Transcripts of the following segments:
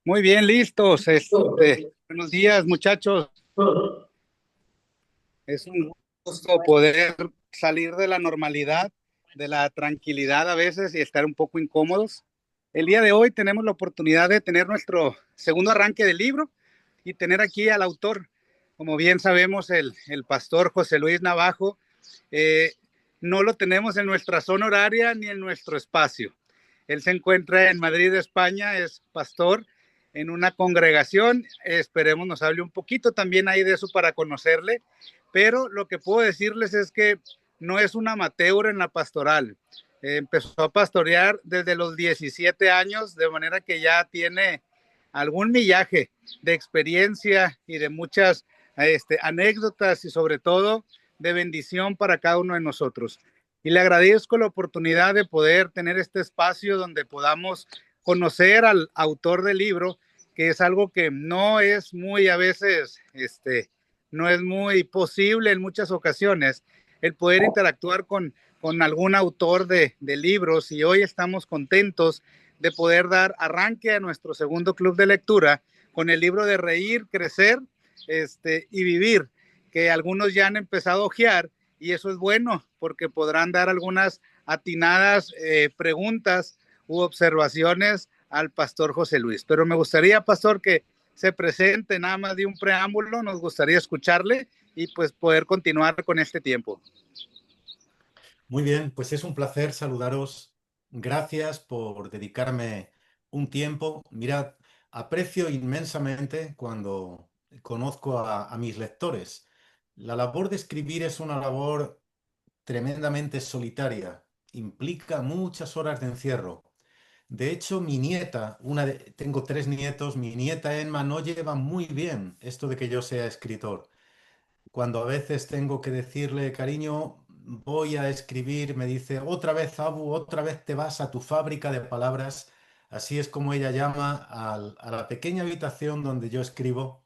Muy bien, listos. Buenos días, muchachos. Es un gusto poder salir de la normalidad, de la tranquilidad a veces y estar un poco incómodos. El día de hoy tenemos la oportunidad de tener nuestro segundo arranque del libro y tener aquí al autor. Como bien sabemos, el pastor José Luis Navajo, eh, no lo tenemos en nuestra zona horaria ni en nuestro espacio. Él se encuentra en Madrid, España, es pastor en una congregación. Esperemos nos hable un poquito también ahí de eso para conocerle, pero lo que puedo decirles es que no es un amateur en la pastoral. Empezó a pastorear desde los 17 años, de manera que ya tiene algún millaje de experiencia y de muchas anécdotas y sobre todo de bendición para cada uno de nosotros. Y le agradezco la oportunidad de poder tener este espacio donde podamos conocer al autor del libro, que es algo que no es muy a veces, no es muy posible en muchas ocasiones, el poder interactuar con algún autor de libros, y hoy estamos contentos de poder dar arranque a nuestro segundo club de lectura con el libro de Reír, Crecer y Vivir, que algunos ya han empezado a hojear, y eso es bueno porque podrán dar algunas atinadas preguntas u observaciones al pastor José Luis. Pero me gustaría, pastor, que se presente nada más de un preámbulo, nos gustaría escucharle y pues poder continuar con este tiempo. Muy bien, pues es un placer saludaros. Gracias por dedicarme un tiempo. Mirad, aprecio inmensamente cuando conozco a mis lectores. La labor de escribir es una labor tremendamente solitaria. Implica muchas horas de encierro. De hecho, mi nieta, tengo tres nietos, mi nieta Emma no lleva muy bien esto de que yo sea escritor. Cuando a veces tengo que decirle, cariño, voy a escribir, me dice, otra vez, Abu, otra vez te vas a tu fábrica de palabras. Así es como ella llama a la pequeña habitación donde yo escribo.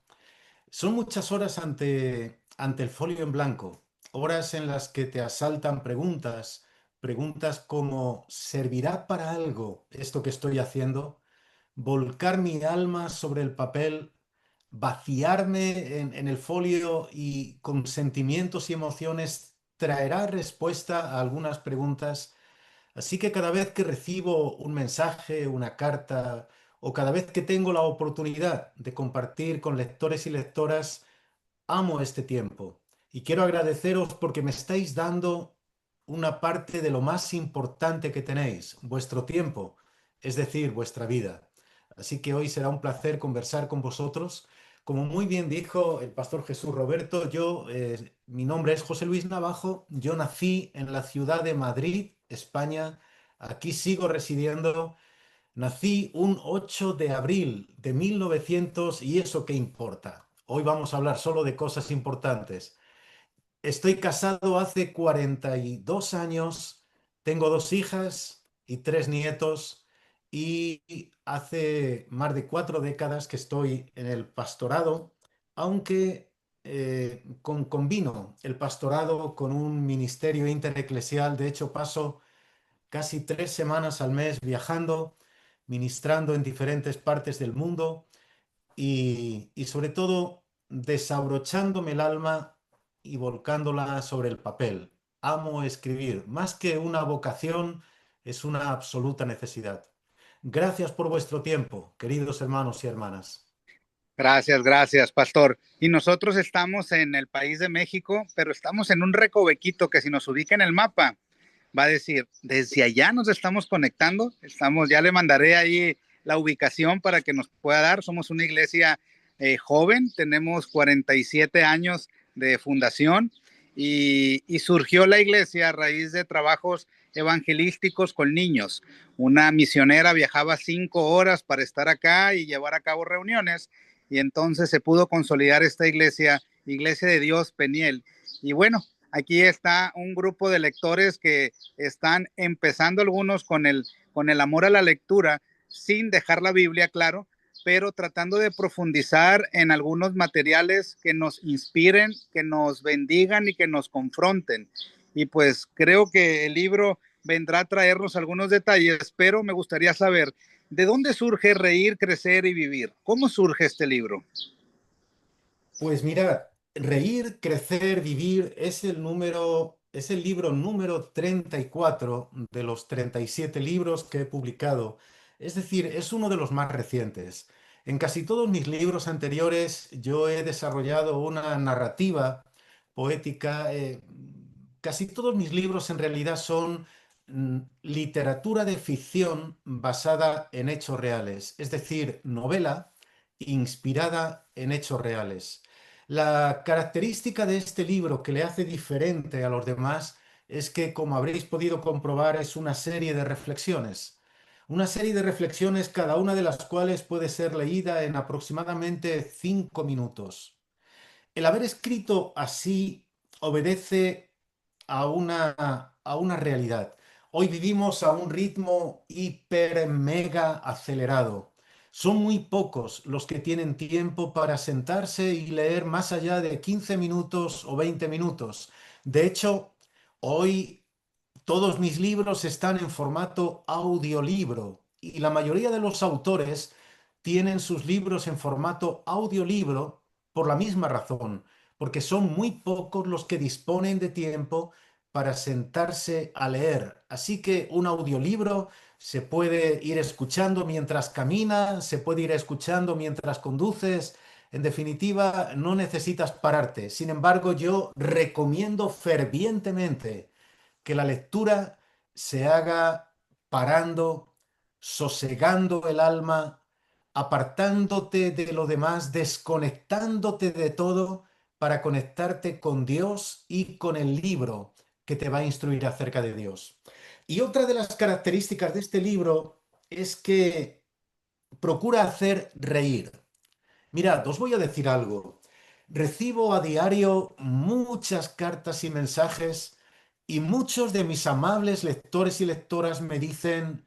Son muchas horas ante el folio en blanco, horas en las que te asaltan preguntas, preguntas como, ¿servirá para algo esto que estoy haciendo? Volcar mi alma sobre el papel, vaciarme en el folio y con sentimientos y emociones traerá respuesta a algunas preguntas. Así que cada vez que recibo un mensaje, una carta o cada vez que tengo la oportunidad de compartir con lectores y lectoras, amo este tiempo y quiero agradeceros porque me estáis dando una parte de lo más importante que tenéis, vuestro tiempo, es decir, vuestra vida. Así que hoy será un placer conversar con vosotros. Como muy bien dijo el pastor Jesús Roberto, mi nombre es José Luis Navajo, yo nací en la ciudad de Madrid, España, aquí sigo residiendo. Nací un 8 de abril de 1900 y eso qué importa. Hoy vamos a hablar solo de cosas importantes. Estoy casado hace 42 años, tengo dos hijas y tres nietos y hace más de 4 décadas que estoy en el pastorado, aunque combino el pastorado con un ministerio intereclesial. De hecho, paso casi 3 semanas al mes viajando, ministrando en diferentes partes del mundo y sobre todo desabrochándome el alma y volcándola sobre el papel. Amo escribir, más que una vocación, es una absoluta necesidad. Gracias por vuestro tiempo, queridos hermanos y hermanas. Gracias, gracias, pastor. Y nosotros estamos en el país de México, pero estamos en un recovequito que si nos ubica en el mapa, va a decir, desde allá nos estamos conectando, ya le mandaré ahí la ubicación para que nos pueda dar. Somos una iglesia joven, tenemos 47 años de fundación y surgió la iglesia a raíz de trabajos evangelísticos con niños. Una misionera viajaba 5 horas para estar acá y llevar a cabo reuniones, y entonces se pudo consolidar esta iglesia, Iglesia de Dios Peniel. Y bueno, aquí está un grupo de lectores que están empezando algunos con el amor a la lectura, sin dejar la Biblia, claro, pero tratando de profundizar en algunos materiales que nos inspiren, que nos bendigan y que nos confronten. Y pues creo que el libro vendrá a traernos algunos detalles, pero me gustaría saber, ¿de dónde surge Reír, Crecer y Vivir? ¿Cómo surge este libro? Pues mira, Reír, Crecer, Vivir es el libro número 34 de los 37 libros que he publicado. Es decir, es uno de los más recientes. En casi todos mis libros anteriores yo he desarrollado una narrativa poética. Casi todos mis libros en realidad son literatura de ficción basada en hechos reales, es decir, novela inspirada en hechos reales. La característica de este libro que le hace diferente a los demás es que, como habréis podido comprobar, es una serie de reflexiones. Una serie de reflexiones, cada una de las cuales puede ser leída en aproximadamente 5 minutos. El haber escrito así obedece a una realidad. Hoy vivimos a un ritmo hiper mega acelerado. Son muy pocos los que tienen tiempo para sentarse y leer más allá de 15 minutos o 20 minutos. De hecho, hoy todos mis libros están en formato audiolibro y la mayoría de los autores tienen sus libros en formato audiolibro por la misma razón, porque son muy pocos los que disponen de tiempo para sentarse a leer. Así que un audiolibro se puede ir escuchando mientras caminas, se puede ir escuchando mientras conduces. En definitiva, no necesitas pararte. Sin embargo, yo recomiendo fervientemente que la lectura se haga parando, sosegando el alma, apartándote de lo demás, desconectándote de todo para conectarte con Dios y con el libro que te va a instruir acerca de Dios. Y otra de las características de este libro es que procura hacer reír. Mirad, os voy a decir algo. Recibo a diario muchas cartas y mensajes y muchos de mis amables lectores y lectoras me dicen,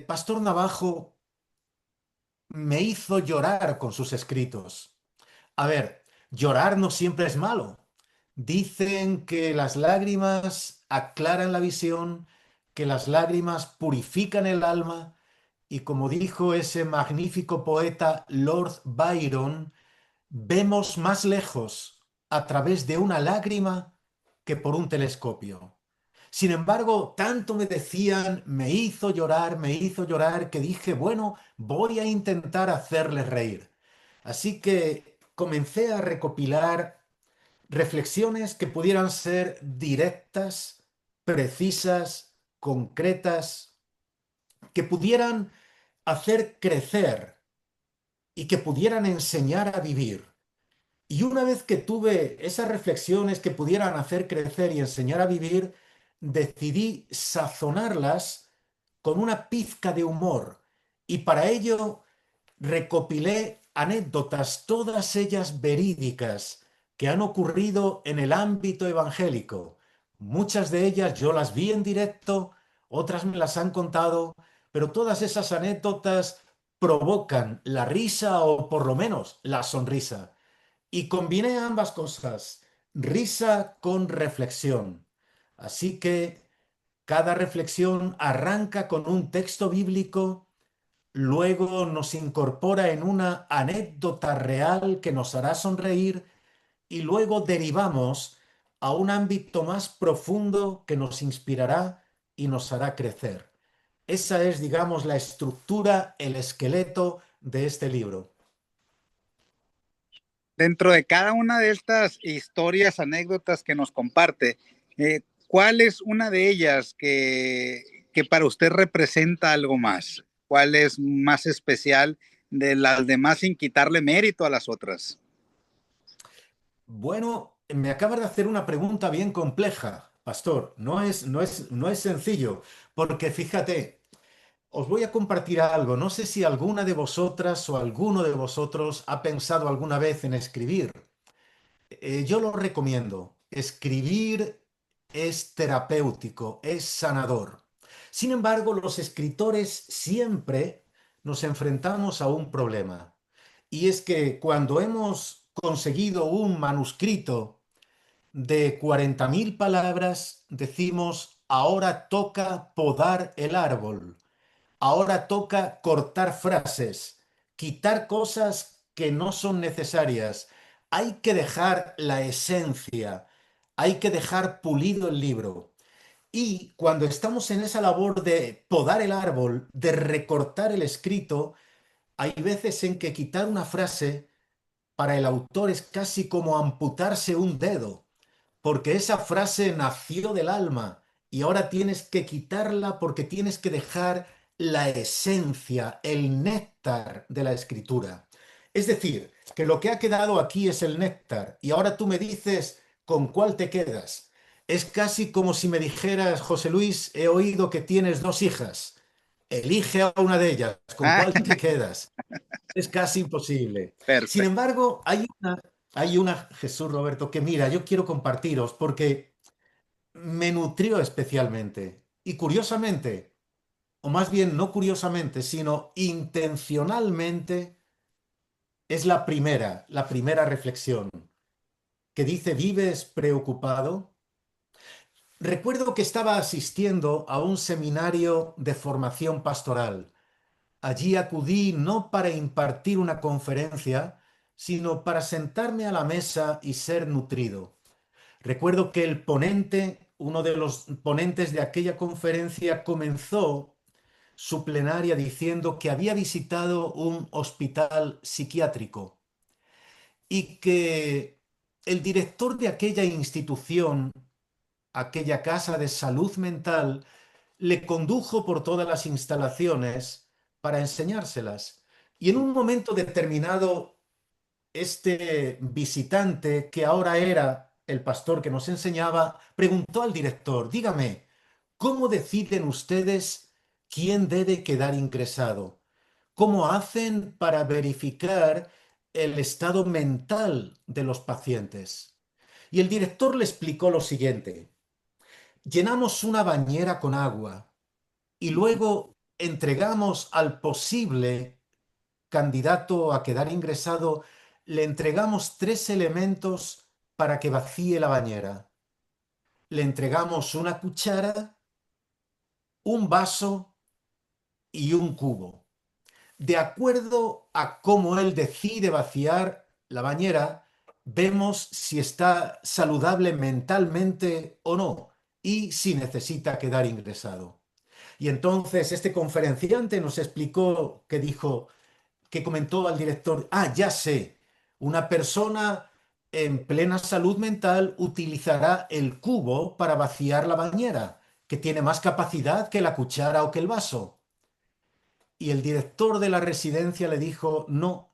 Pastor Navajo me hizo llorar con sus escritos. A ver, llorar no siempre es malo. Dicen que las lágrimas aclaran la visión, que las lágrimas purifican el alma y como dijo ese magnífico poeta Lord Byron, vemos más lejos a través de una lágrima que por un telescopio. Sin embargo, tanto me decían, me hizo llorar, que dije, bueno, voy a intentar hacerles reír. Así que comencé a recopilar reflexiones que pudieran ser directas, precisas, concretas, que pudieran hacer crecer y que pudieran enseñar a vivir. Y una vez que tuve esas reflexiones que pudieran hacer crecer y enseñar a vivir, decidí sazonarlas con una pizca de humor. Y para ello recopilé anécdotas, todas ellas verídicas, que han ocurrido en el ámbito evangélico. Muchas de ellas yo las vi en directo, otras me las han contado, pero todas esas anécdotas provocan la risa o por lo menos la sonrisa. Y combiné ambas cosas, risa con reflexión. Así que cada reflexión arranca con un texto bíblico, luego nos incorpora en una anécdota real que nos hará sonreír y luego derivamos a un ámbito más profundo que nos inspirará y nos hará crecer. Esa es, digamos, la estructura, el esqueleto de este libro. Dentro de cada una de estas historias, anécdotas que nos comparte, ¿Cuál es una de ellas que para usted representa algo más? ¿Cuál es más especial de las demás sin quitarle mérito a las otras? Bueno, me acabas de hacer una pregunta bien compleja, pastor. No es sencillo, porque fíjate, os voy a compartir algo. No sé si alguna de vosotras o alguno de vosotros ha pensado alguna vez en escribir. Yo lo recomiendo. Escribir es terapéutico, es sanador. Sin embargo, los escritores siempre nos enfrentamos a un problema. Y es que cuando hemos conseguido un manuscrito de 40.000 palabras, decimos, ahora toca podar el árbol, ahora toca cortar frases, quitar cosas que no son necesarias. Hay que dejar la esencia, hay que dejar pulido el libro. Y cuando estamos en esa labor de podar el árbol, de recortar el escrito, hay veces en que quitar una frase para el autor es casi como amputarse un dedo, porque esa frase nació del alma y ahora tienes que quitarla porque tienes que dejar la esencia, el néctar de la escritura. Es decir, que lo que ha quedado aquí es el néctar y ahora tú me dices con cuál te quedas. Es casi como si me dijeras, José Luis, he oído que tienes dos hijas. Elige a una de ellas, ¿con Ah, cuál te quedas? Es casi imposible. Sin perfecto. embargo, hay una, Jesús Roberto, que mira, yo quiero compartiros porque me nutrió especialmente. Y curiosamente, o más bien no curiosamente, sino intencionalmente, es la primera reflexión, que dice, ¿vives preocupado? Recuerdo que estaba asistiendo a un seminario de formación pastoral. Allí acudí no para impartir una conferencia, sino para sentarme a la mesa y ser nutrido. Recuerdo que el ponente, uno de los ponentes de aquella conferencia, comenzó su plenaria diciendo que había visitado un hospital psiquiátrico y que el director de aquella institución, aquella casa de salud mental, le condujo por todas las instalaciones para enseñárselas. Y en un momento determinado, este visitante, que ahora era el pastor que nos enseñaba, preguntó al director, dígame, ¿cómo deciden ustedes quién debe quedar ingresado? ¿Cómo hacen para verificar el estado mental de los pacientes? Y el director le explicó lo siguiente. Llenamos una bañera con agua y luego entregamos al posible candidato a quedar ingresado, le entregamos tres elementos para que vacíe la bañera. Le entregamos una cuchara, un vaso y un cubo. De acuerdo a cómo él decide vaciar la bañera, vemos si está saludable mentalmente o no y si necesita quedar ingresado. Y entonces este conferenciante nos explicó que dijo, que comentó al director, ya sé, una persona en plena salud mental utilizará el cubo para vaciar la bañera, que tiene más capacidad que la cuchara o que el vaso. Y el director de la residencia le dijo, no,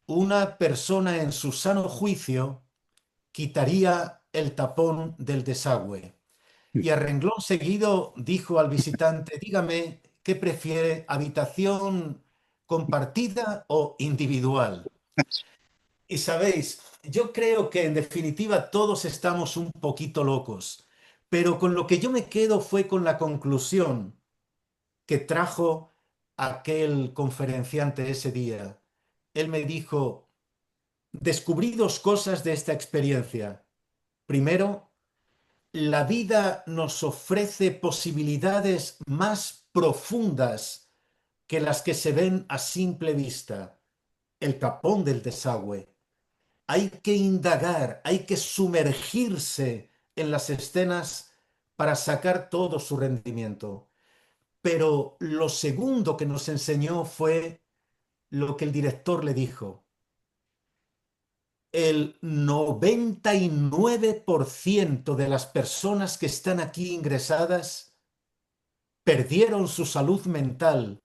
una persona en su sano juicio quitaría el tapón del desagüe. Y a renglón seguido dijo al visitante, dígame, ¿qué prefiere, habitación compartida o individual? Y sabéis, yo creo que en definitiva todos estamos un poquito locos, pero con lo que yo me quedo fue con la conclusión que trajo aquel conferenciante ese día. Él me dijo, descubrí dos cosas de esta experiencia. Primero, la vida nos ofrece posibilidades más profundas que las que se ven a simple vista. El tapón del desagüe. Hay que indagar, hay que sumergirse en las escenas para sacar todo su rendimiento. Pero lo segundo que nos enseñó fue lo que el director le dijo. el 99% de las personas que están aquí ingresadas perdieron su salud mental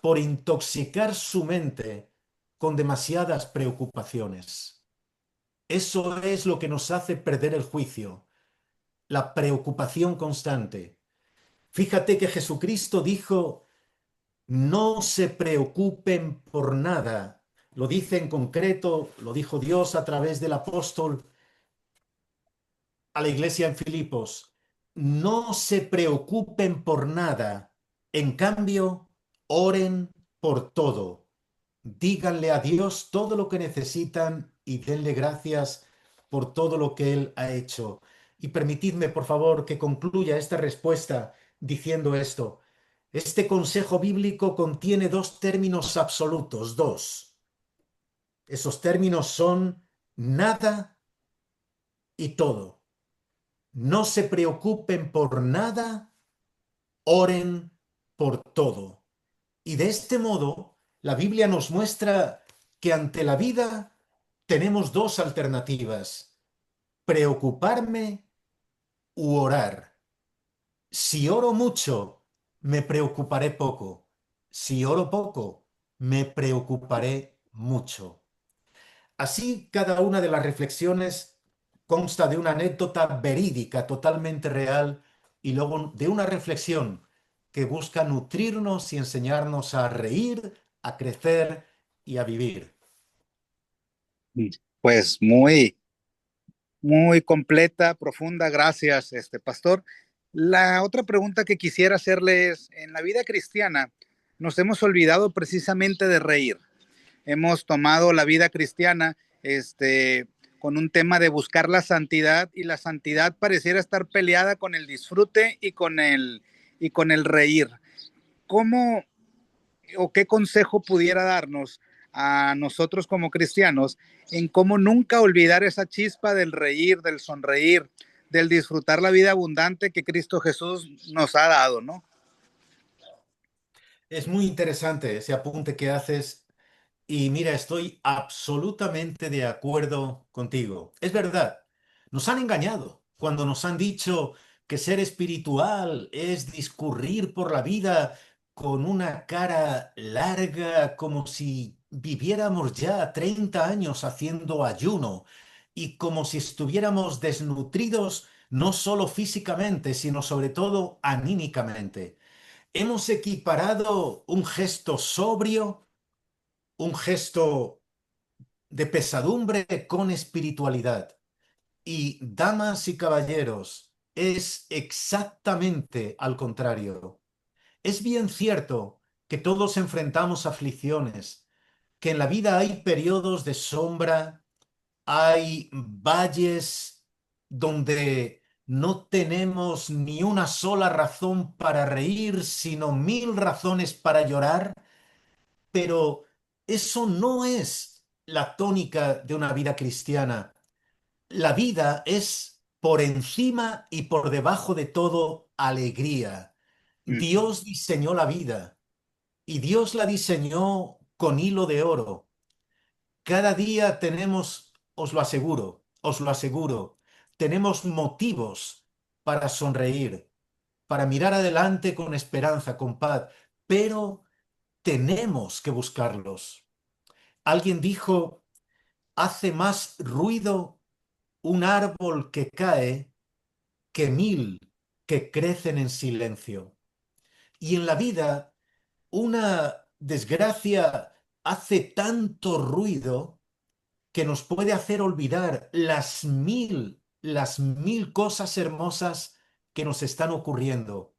por intoxicar su mente con demasiadas preocupaciones. Eso es lo que nos hace perder el juicio, la preocupación constante. Fíjate que Jesucristo dijo, no se preocupen por nada. Lo dice en concreto, lo dijo Dios a través del apóstol a la iglesia en Filipos. No se preocupen por nada. En cambio, oren por todo. Díganle a Dios todo lo que necesitan y denle gracias por todo lo que Él ha hecho. Y permitidme, por favor, que concluya esta respuesta diciendo esto. Este consejo bíblico contiene dos términos absolutos, dos. Esos términos son nada y todo. No se preocupen por nada, oren por todo. Y de este modo, la Biblia nos muestra que ante la vida tenemos dos alternativas, preocuparme u orar. Si oro mucho, me preocuparé poco. Si oro poco, me preocuparé mucho. Así, cada una de las reflexiones consta de una anécdota verídica, totalmente real, y luego de una reflexión que busca nutrirnos y enseñarnos a reír, a crecer y a vivir. Pues muy completa, profunda, gracias, pastor. La otra pregunta que quisiera hacerle es, en la vida cristiana nos hemos olvidado precisamente de reír. Hemos tomado la vida cristiana, con un tema de buscar la santidad, y la santidad pareciera estar peleada con el disfrute y con el reír. ¿Cómo o qué consejo pudiera darnos a nosotros como cristianos en cómo nunca olvidar esa chispa del reír, del sonreír, del disfrutar la vida abundante que Cristo Jesús nos ha dado, ¿no? Es muy interesante ese apunte que haces y mira, estoy absolutamente de acuerdo contigo. Es verdad, nos han engañado cuando nos han dicho que ser espiritual es discurrir por la vida con una cara larga, como si viviéramos ya 30 años haciendo ayuno y como si estuviéramos desnutridos no solo físicamente, sino sobre todo anímicamente. Hemos equiparado un gesto sobrio, un gesto de pesadumbre con espiritualidad. Y, damas y caballeros, es exactamente al contrario. Es bien cierto que todos enfrentamos aflicciones, que en la vida hay periodos de sombra, hay valles donde no tenemos ni una sola razón para reír, sino mil razones para llorar, pero eso no es la tónica de una vida cristiana. La vida es por encima y por debajo de todo alegría. Uh-huh. Dios diseñó la vida y Dios la diseñó con hilo de oro. Cada día tenemos, os lo aseguro, tenemos motivos para sonreír, para mirar adelante con esperanza, con paz, pero tenemos que buscarlos. Alguien dijo, hace más ruido un árbol que cae que mil que crecen en silencio. Y en la vida, una desgracia hace tanto ruido que nos puede hacer olvidar las mil cosas hermosas que nos están ocurriendo.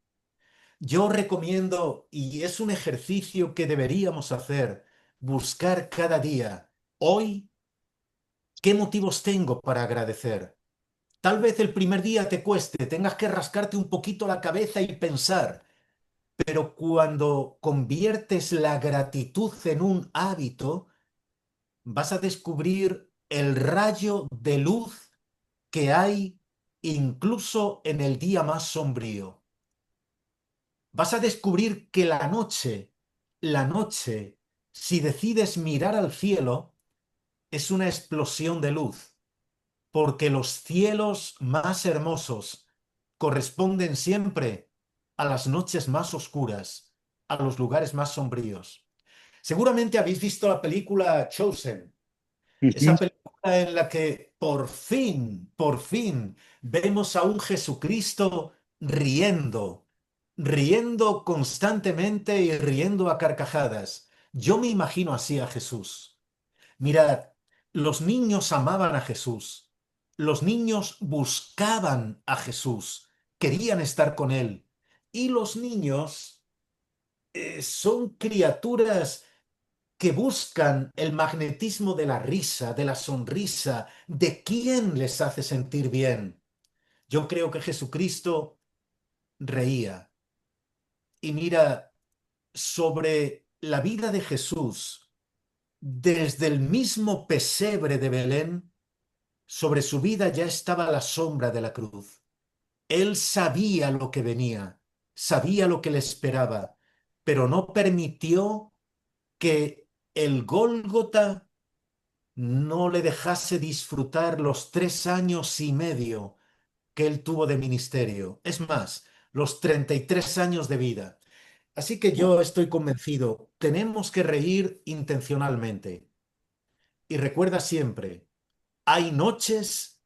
Yo recomiendo, y es un ejercicio que deberíamos hacer, buscar cada día, hoy, ¿qué motivos tengo para agradecer? Tal vez el primer día te cueste, tengas que rascarte un poquito la cabeza y pensar, pero cuando conviertes la gratitud en un hábito, vas a descubrir el rayo de luz que hay incluso en el día más sombrío. Vas a descubrir que la noche, si decides mirar al cielo, es una explosión de luz, porque los cielos más hermosos corresponden siempre a las noches más oscuras, a los lugares más sombríos. Seguramente habéis visto la película Chosen, Ujú. esa película en la que por fin, vemos a un Jesucristo riendo, riendo constantemente y riendo a carcajadas. Yo me imagino así a Jesús. Mirad, los niños amaban a Jesús, los niños buscaban a Jesús, querían estar con él. Y los niños son criaturas que buscan el magnetismo de la risa, de la sonrisa, de quién les hace sentir bien. Yo creo que Jesucristo reía. Y mira, sobre la vida de Jesús, desde el mismo pesebre de Belén, sobre su vida ya estaba la sombra de la cruz. Él sabía lo que venía, sabía lo que le esperaba, pero no permitió que el Gólgota no le dejase disfrutar los 3 años y medio que él tuvo de ministerio. Es más, los 33 años de vida. Así que yo estoy convencido, tenemos que reír intencionalmente. Y recuerda siempre, hay noches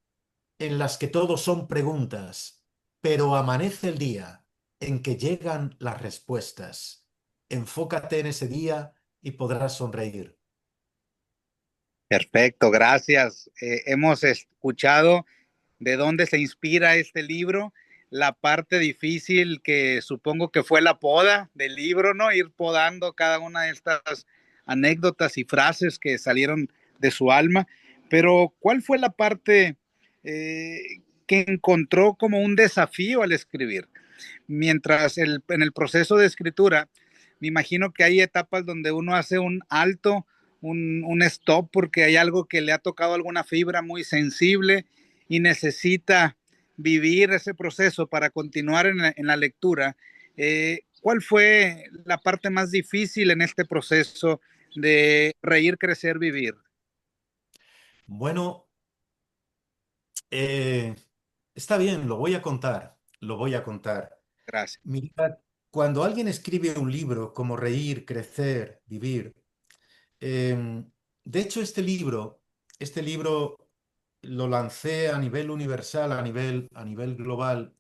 en las que todo son preguntas, pero amanece el día en que llegan las respuestas. Enfócate en ese día y podrás sonreír. Perfecto, gracias. Hemos escuchado de dónde se inspira este libro, la parte difícil que supongo que fue la poda del libro, ¿no? Ir podando cada una de estas anécdotas y frases que salieron de su alma. Pero, ¿cuál fue la parte que encontró como un desafío al escribir? Mientras en el proceso de escritura, me imagino que hay etapas donde uno hace un alto, un stop, porque hay algo que le ha tocado alguna fibra muy sensible y necesita vivir ese proceso para continuar en la lectura. ¿Cuál fue la parte más difícil en este proceso de reír, crecer, vivir? Bueno, eh, está bien, lo voy a contar, lo voy a contar. Gracias. Mirad, cuando alguien escribe un libro como Reír, Crecer, Vivir, de hecho este libro lo lancé a nivel universal, a nivel global,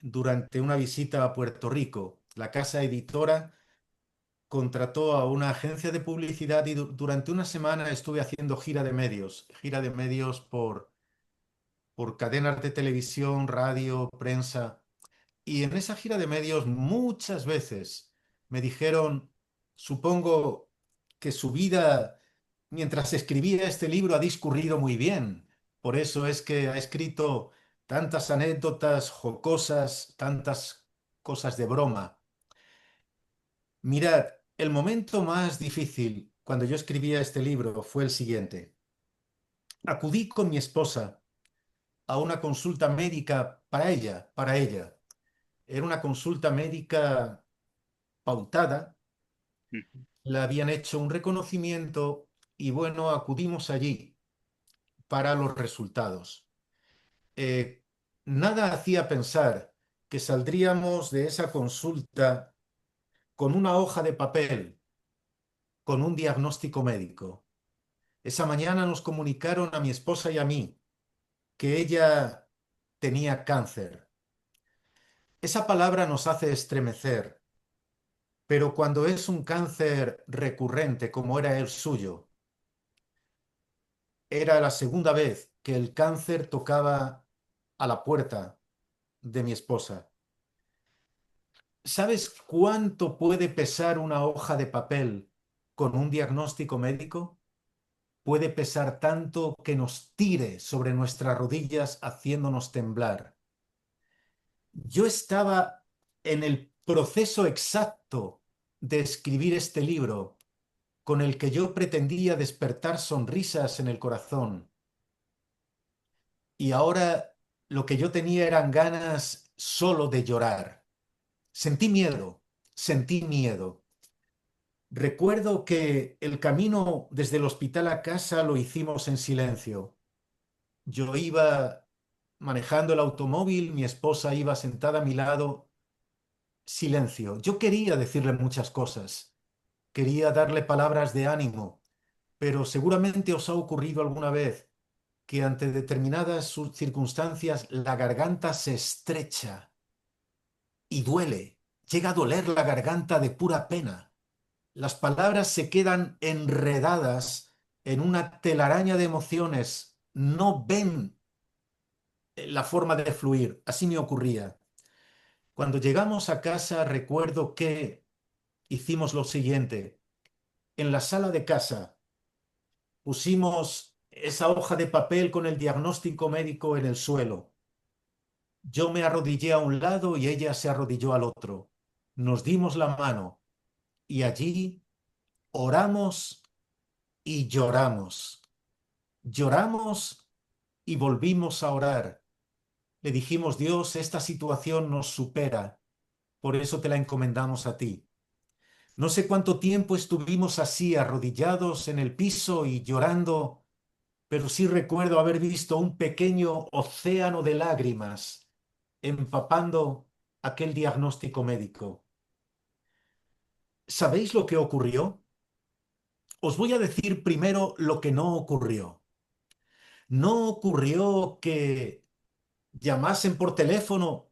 durante una visita a Puerto Rico. La casa editora contrató a una agencia de publicidad y durante una semana estuve haciendo gira de medios por cadenas de televisión, radio, prensa. Y en esa gira de medios muchas veces me dijeron, supongo que su vida mientras escribía este libro ha discurrido muy bien. Por eso es que ha escrito tantas anécdotas jocosas, tantas cosas de broma. Mirad, el momento más difícil cuando yo escribía este libro fue el siguiente. Acudí con mi esposa a una consulta médica para ella. Era una consulta médica pautada, le habían hecho un reconocimiento y bueno, acudimos allí para los resultados. Eh, Nada hacía pensar que saldríamos de esa consulta con una hoja de papel, con un diagnóstico médico. Esa mañana nos comunicaron a mi esposa y a mí que ella tenía cáncer. Esa palabra nos hace estremecer, pero cuando es un cáncer recurrente como era el suyo, era la segunda vez que el cáncer tocaba a la puerta de mi esposa. ¿Sabes cuánto puede pesar una hoja de papel con un diagnóstico médico? Puede pesar tanto que nos tire sobre nuestras rodillas haciéndonos temblar. Yo estaba en el proceso exacto de escribir este libro con el que yo pretendía despertar sonrisas en el corazón. Y ahora lo que yo tenía eran ganas solo de llorar. Sentí miedo, sentí miedo. Recuerdo que el camino desde el hospital a casa lo hicimos en silencio. Yo iba manejando el automóvil, mi esposa iba sentada a mi lado. Silencio. Yo quería decirle muchas cosas, quería darle palabras de ánimo, pero seguramente os ha ocurrido alguna vez que ante determinadas circunstancias la garganta se estrecha y duele. Llega a doler la garganta de pura pena. Las palabras se quedan enredadas en una telaraña de emociones. No ven la forma de fluir. Así me ocurría. Cuando llegamos a casa recuerdo que hicimos lo siguiente. En la sala de casa pusimos esa hoja de papel con el diagnóstico médico en el suelo. Yo me arrodillé a un lado y ella se arrodilló al otro. Nos dimos la mano y allí oramos y lloramos. Lloramos y volvimos a orar. Le dijimos, Dios, esta situación nos supera, por eso te la encomendamos a ti. No sé cuánto tiempo estuvimos así, arrodillados en el piso y llorando, pero sí recuerdo haber visto un pequeño océano de lágrimas empapando aquel diagnóstico médico. ¿Sabéis lo que ocurrió? Os voy a decir primero lo que no ocurrió. No ocurrió que llamasen por teléfono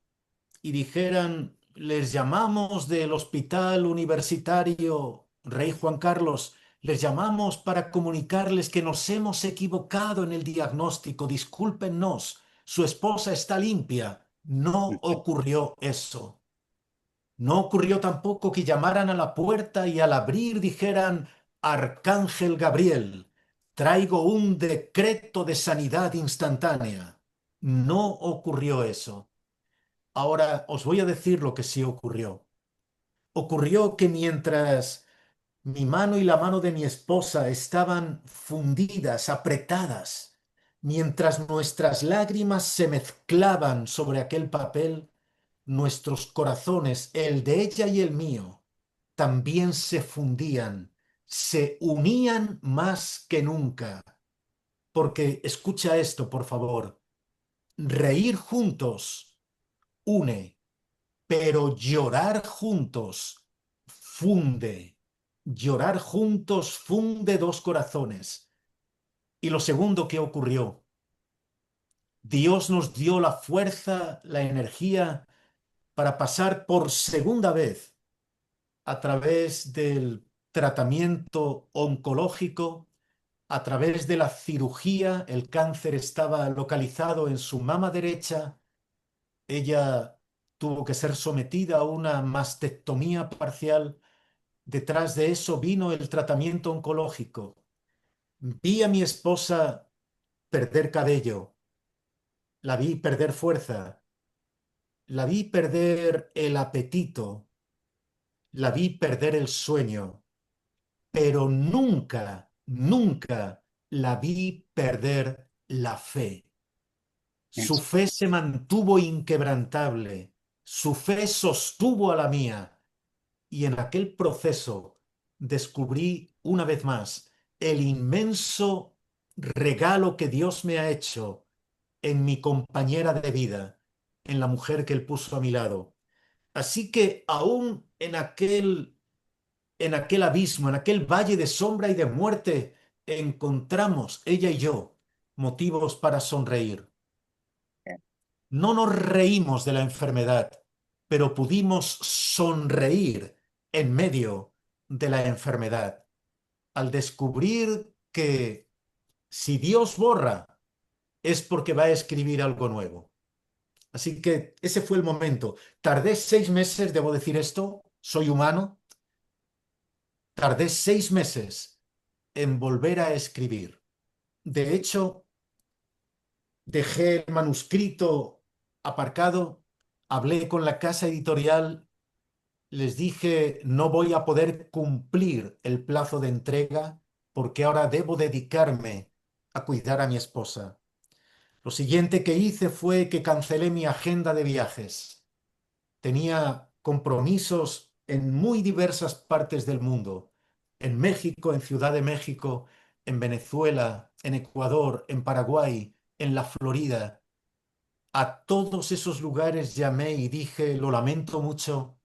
y dijeran, les llamamos del Hospital Universitario Rey Juan Carlos, les llamamos para comunicarles que nos hemos equivocado en el diagnóstico, discúlpennos, su esposa está limpia. No ocurrió eso. No ocurrió tampoco que llamaran a la puerta y al abrir dijeran, Arcángel Gabriel, traigo un decreto de sanidad instantánea. No ocurrió eso. Ahora os voy a decir lo que sí ocurrió. Ocurrió que mientras mi mano y la mano de mi esposa estaban fundidas, apretadas, mientras nuestras lágrimas se mezclaban sobre aquel papel, nuestros corazones, el de ella y el mío, también se fundían, se unían más que nunca. Porque escucha esto, por favor, reír juntos une, pero llorar juntos funde. Llorar juntos funde dos corazones. Y lo segundo que ocurrió, Dios nos dio la fuerza, la energía para pasar por segunda vez a través del tratamiento oncológico, a través de la cirugía. El cáncer estaba localizado en su mama derecha. Ella tuvo que ser sometida a una mastectomía parcial. Detrás de eso vino el tratamiento oncológico. Vi a mi esposa perder cabello, la vi perder fuerza, la vi perder el apetito, la vi perder el sueño, pero nunca, nunca la vi perder la fe. Su fe se mantuvo inquebrantable, su fe sostuvo a la mía, y en aquel proceso descubrí una vez más el inmenso regalo que Dios me ha hecho en mi compañera de vida, en la mujer que Él puso a mi lado. Así que aún en aquel abismo, en aquel valle de sombra y de muerte, encontramos, ella y yo, motivos para sonreír. No nos reímos de la enfermedad, pero pudimos sonreír en medio de la enfermedad, al descubrir que si Dios borra, es porque va a escribir algo nuevo. Así que ese fue el momento. Tardé 6 meses, debo decir esto, soy humano, tardé 6 meses en volver a escribir. De hecho, dejé el manuscrito aparcado, hablé con la casa editorial, les dije no voy a poder cumplir el plazo de entrega porque ahora debo dedicarme a cuidar a mi esposa. Lo siguiente que hice fue que cancelé mi agenda de viajes. Tenía compromisos en muy diversas partes del mundo. en México, en Ciudad de México, en Venezuela, en Ecuador, en Paraguay, en la Florida. A todos esos lugares llamé y dije, lo lamento mucho,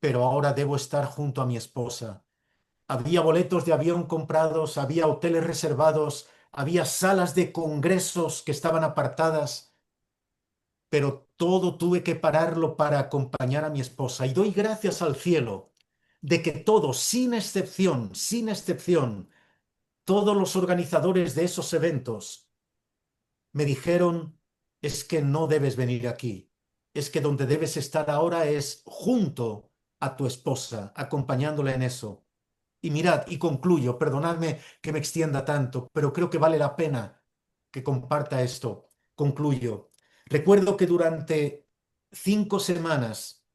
pero ahora debo estar junto a mi esposa. Había boletos de avión comprados, había hoteles reservados, había salas de congresos que estaban apartadas, pero todo tuve que pararlo para acompañar a mi esposa. Y doy gracias al cielo de que todos, sin excepción, todos los organizadores de esos eventos me dijeron, es que no debes venir aquí, es que donde debes estar ahora es junto a tu esposa, acompañándola en eso. Y mirad, y concluyo, perdonadme que me extienda tanto, pero creo que vale la pena que comparta esto. Concluyo. Recuerdo que durante 5 semanas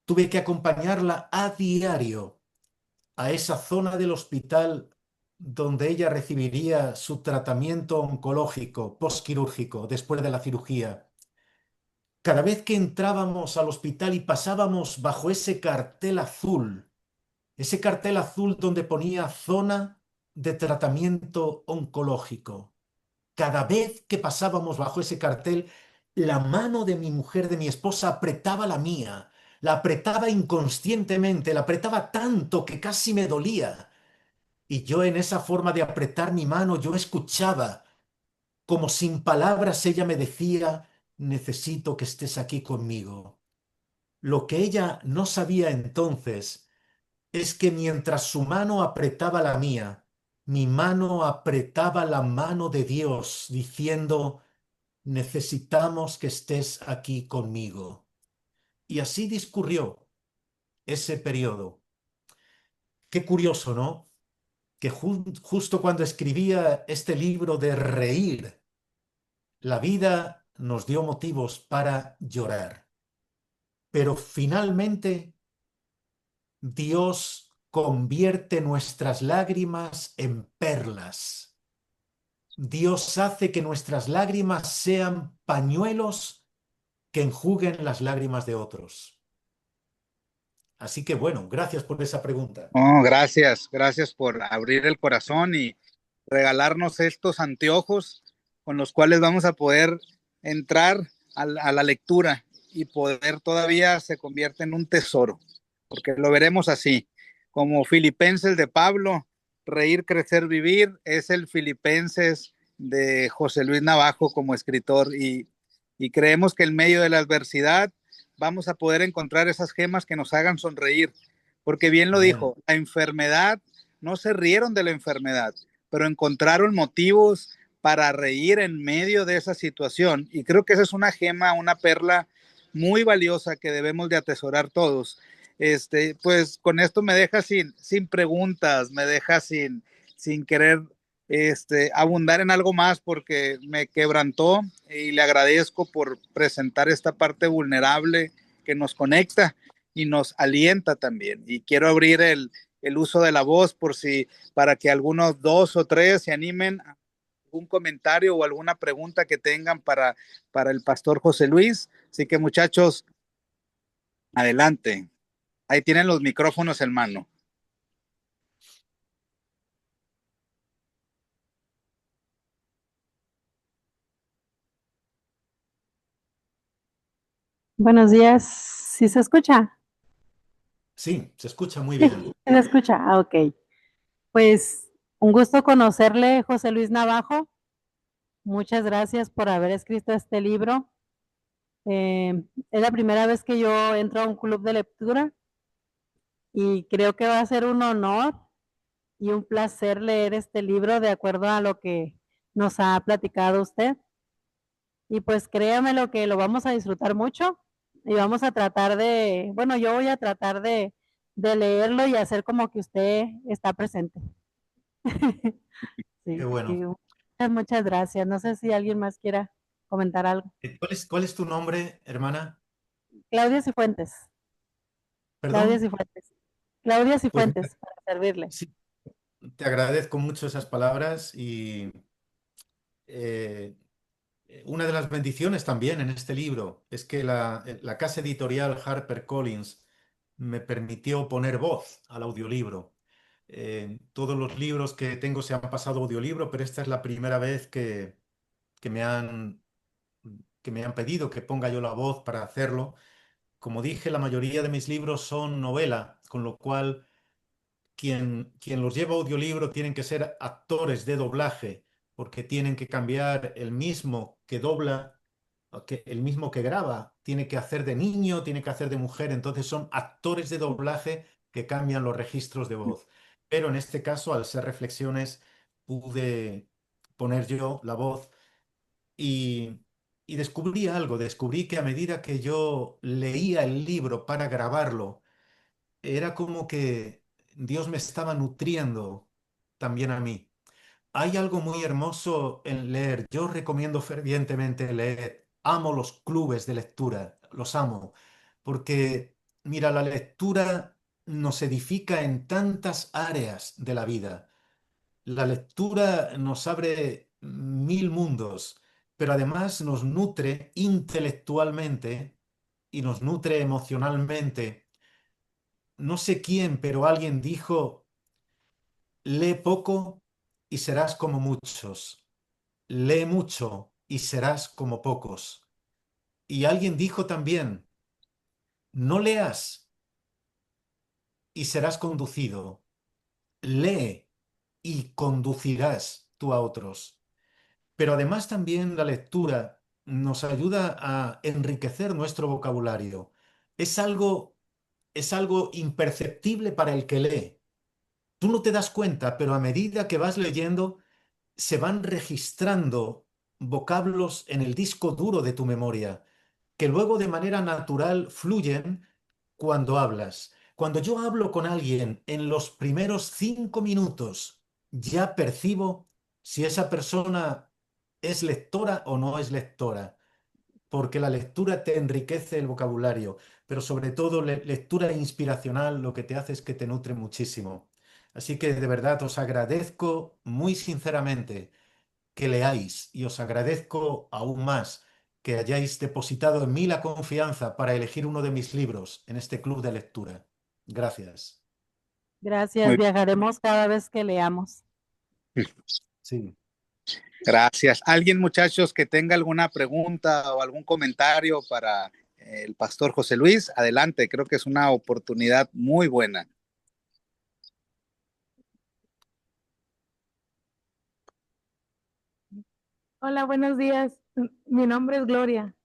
tuve que acompañarla a diario a esa zona del hospital donde ella recibiría su tratamiento oncológico postquirúrgico después de la cirugía. Cada vez que entrábamos al hospital y pasábamos bajo ese cartel azul donde ponía zona de tratamiento oncológico, cada vez que pasábamos bajo ese cartel, la mano de mi mujer, de mi esposa, apretaba la mía, la apretaba inconscientemente, la apretaba tanto que casi me dolía. Y yo en esa forma de apretar mi mano, yo escuchaba, como sin palabras, ella me decía, necesito que estés aquí conmigo. Lo que ella no sabía entonces es que mientras su mano apretaba la mía, mi mano apretaba la mano de Dios, diciendo, necesitamos que estés aquí conmigo. Y así discurrió ese periodo. Qué curioso, ¿no? Que justo cuando escribía este libro de reír, la vida nos dio motivos para llorar. Pero finalmente Dios convierte nuestras lágrimas en perlas. Dios hace que nuestras lágrimas sean pañuelos que enjuguen las lágrimas de otros. Así que bueno, gracias por esa pregunta. Oh, gracias, gracias por abrir el corazón y regalarnos estos anteojos con los cuales vamos a poder entrar a la lectura y poder todavía se convierte en un tesoro, porque lo veremos así, como Filipenses de Pablo, reír, crecer, vivir, es el Filipenses de José Luis Navajo como escritor y creemos que en medio de la adversidad vamos a poder encontrar esas gemas que nos hagan sonreír porque bien lo Amén. dijo, la enfermedad, no se rieron de la enfermedad, pero encontraron motivos para reír en medio de esa situación. Y creo que esa es una gema, una perla muy valiosa que debemos de atesorar todos. Pues con esto me deja sin preguntas, me deja sin querer abundar en algo más porque me quebrantó y le agradezco por presentar esta parte vulnerable que nos conecta y nos alienta también. Y quiero abrir el uso de la voz por si, para que algunos dos o tres se animen a algún comentario o alguna pregunta que tengan para el pastor José Luis. Así que muchachos, adelante. Ahí tienen los micrófonos en mano. Buenos días, ¿sí se escucha? Sí, se escucha muy Sí, bien. se escucha. Ah, ok. Pues un gusto conocerle, José Luis Navajo. Muchas gracias por haber escrito este libro. Es la primera vez que yo entro a un club de lectura y creo que va a ser un honor y un placer leer este libro de acuerdo a lo que nos ha platicado usted. Y pues créame lo que lo vamos a disfrutar mucho y vamos a tratar de, bueno, yo voy a tratar de leerlo y hacer como que usted está presente. Qué Sí, y bueno. muchas gracias. No sé si alguien más quiera comentar algo. ¿Cuál es tu nombre, hermana? Claudia Cifuentes. Claudia ¿Perdón? Cifuentes. Claudia Pues mira, Cifuentes, para servirle. sí, te agradezco mucho esas palabras y eh, una de las bendiciones también en este libro es que la casa editorial HarperCollins me permitió poner voz al audiolibro. Todos los libros que tengo se han pasado a audiolibro, pero esta es la primera vez que me han, que me han pedido que ponga yo la voz para hacerlo. Como dije, la mayoría de mis libros son novela, con lo cual quien los lleva a audiolibro tienen que ser actores de doblaje, porque tienen que cambiar el mismo que dobla, el mismo que graba, tiene que hacer de niño, tiene que hacer de mujer, entonces son actores de doblaje que cambian los registros de voz. Pero en este caso, al ser reflexiones, pude poner yo la voz y, y descubrí algo, descubrí que a medida que yo leía el libro para grabarlo, era como que Dios me estaba nutriendo también a mí. Hay algo muy hermoso en leer. Yo recomiendo fervientemente leer. Amo los clubes de lectura, los amo, porque mira, la lectura nos edifica en tantas áreas de la vida. La lectura nos abre mil mundos, pero además nos nutre intelectualmente y nos nutre emocionalmente. No sé quién, pero alguien dijo, lee poco y serás como muchos. Lee mucho y serás como pocos. Y alguien dijo también, no leas y serás conducido. Lee y conducirás tú a otros. Pero además también la lectura nos ayuda a enriquecer nuestro vocabulario. Es algo, es algo imperceptible para el que lee. Tú no te das cuenta, pero a medida que vas leyendo, se van registrando vocablos en el disco duro de tu memoria, que luego de manera natural fluyen cuando hablas. Cuando yo hablo con alguien en los primeros 5 minutos, ya percibo si esa persona es lectora o no es lectora, porque la lectura te enriquece el vocabulario, pero sobre todo lectura inspiracional lo que te hace es que te nutre muchísimo. Así que de verdad os agradezco muy sinceramente que leáis y os agradezco aún más que hayáis depositado en mí la confianza para elegir uno de mis libros en este club de lectura. Gracias. Gracias, Muy viajaremos cada vez que leamos. bien. Sí. Gracias. ¿Alguien, muchachos, que tenga alguna pregunta o algún comentario para el pastor José Luis? Adelante, creo que es una oportunidad muy buena. Hola, buenos días. Mi nombre es Gloria.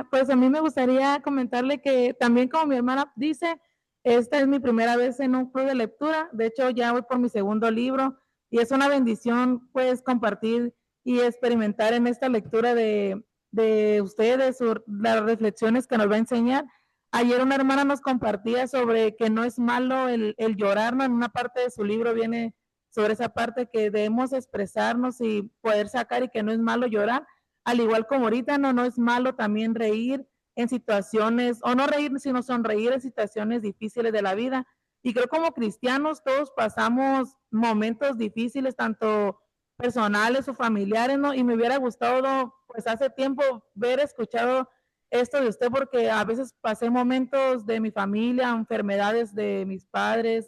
Pues a mí me gustaría comentarle que también como mi hermana dice, esta es mi primera vez en un club de lectura. De hecho, ya voy por mi segundo libro y es una bendición pues compartir y experimentar en esta lectura de ustedes, las reflexiones que nos va a enseñar. Ayer una hermana nos compartía sobre que no es malo el llorar, ¿no? En una parte de su libro viene sobre esa parte que debemos expresarnos y poder sacar y que no es malo llorar al igual como ahorita, no es malo también reír en situaciones, o no reír, sino sonreír en situaciones difíciles de la vida. Y creo como cristianos todos pasamos momentos difíciles, tanto personales o familiares, ¿no? Y me hubiera gustado, pues hace tiempo, ver, escuchado esto de usted, porque a veces pasé momentos de mi familia, enfermedades de mis padres,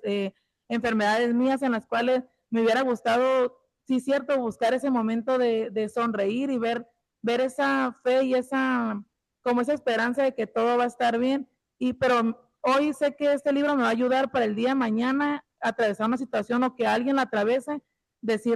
enfermedades mías en las cuales me hubiera gustado, sí, cierto, buscar ese momento de sonreír y ver esa fe y como esa esperanza de que todo va a estar bien. Pero hoy sé que este libro me va a ayudar para el día de mañana a atravesar una situación o que alguien la atraviese,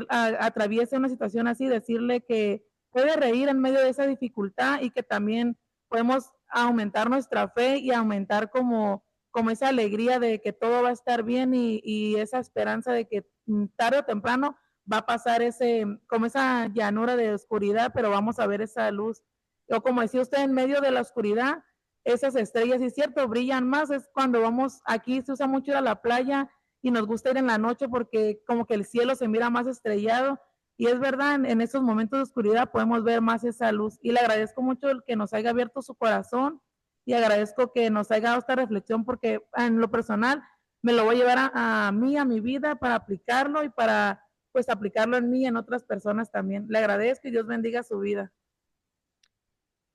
atraviese una situación así, decirle que puede reír en medio de esa dificultad y que también podemos aumentar nuestra fe y aumentar como esa alegría de que todo va a estar bien y esa esperanza de que tarde o temprano va a pasar como esa llanura de oscuridad, pero vamos a ver esa luz. O como decía usted, en medio de la oscuridad, esas estrellas, y es cierto, brillan más. Es cuando vamos, aquí se usa mucho ir a la playa y nos gusta ir en la noche porque como que el cielo se mira más estrellado. Y es verdad, en esos momentos de oscuridad podemos ver más esa luz. Y le agradezco mucho el que nos haya abierto su corazón y agradezco que nos haya dado esta reflexión porque en lo personal me lo voy a llevar a mí, a mi vida, para aplicarlo y para pues aplicarlo en mí y en otras personas también. Le agradezco y Dios bendiga su vida.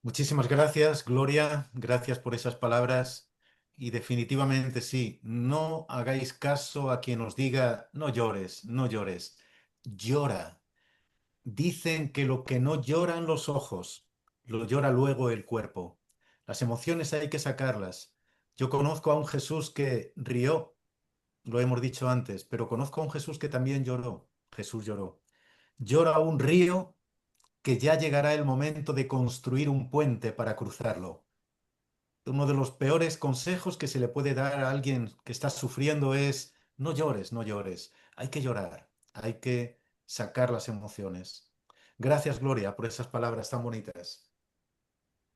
Muchísimas gracias, Gloria. Gracias por esas palabras. y definitivamente sí. No hagáis caso a quien os diga, no llores, no llores. Llora. Dicen que lo que no lloran los ojos, lo llora luego el cuerpo. Las emociones hay que sacarlas. Yo conozco a un Jesús que rió, lo hemos dicho antes, pero conozco a un Jesús que también lloró. Jesús lloró. Llora un río que ya llegará el momento de construir un puente para cruzarlo. Uno de los peores consejos que se le puede dar a alguien que está sufriendo es no llores, no llores. Hay que llorar, hay que sacar las emociones. Gracias, Gloria, por esas palabras tan bonitas.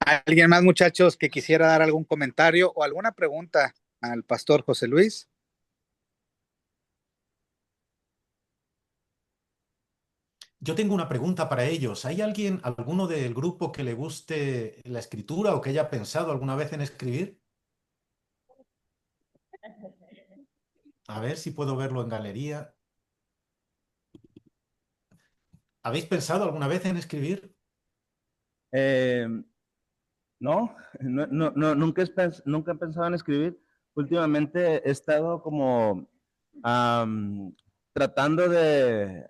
¿Alguien más, muchachos, que quisiera dar algún comentario o alguna pregunta al pastor José Luis? Yo tengo una pregunta para ellos. ¿Hay alguien, alguno del grupo que le guste la escritura o que haya pensado alguna vez en escribir? A ver si puedo verlo en galería. ¿Habéis pensado alguna vez en escribir? Eh, no, nunca he pensado en escribir. Últimamente he estado como am, tratando de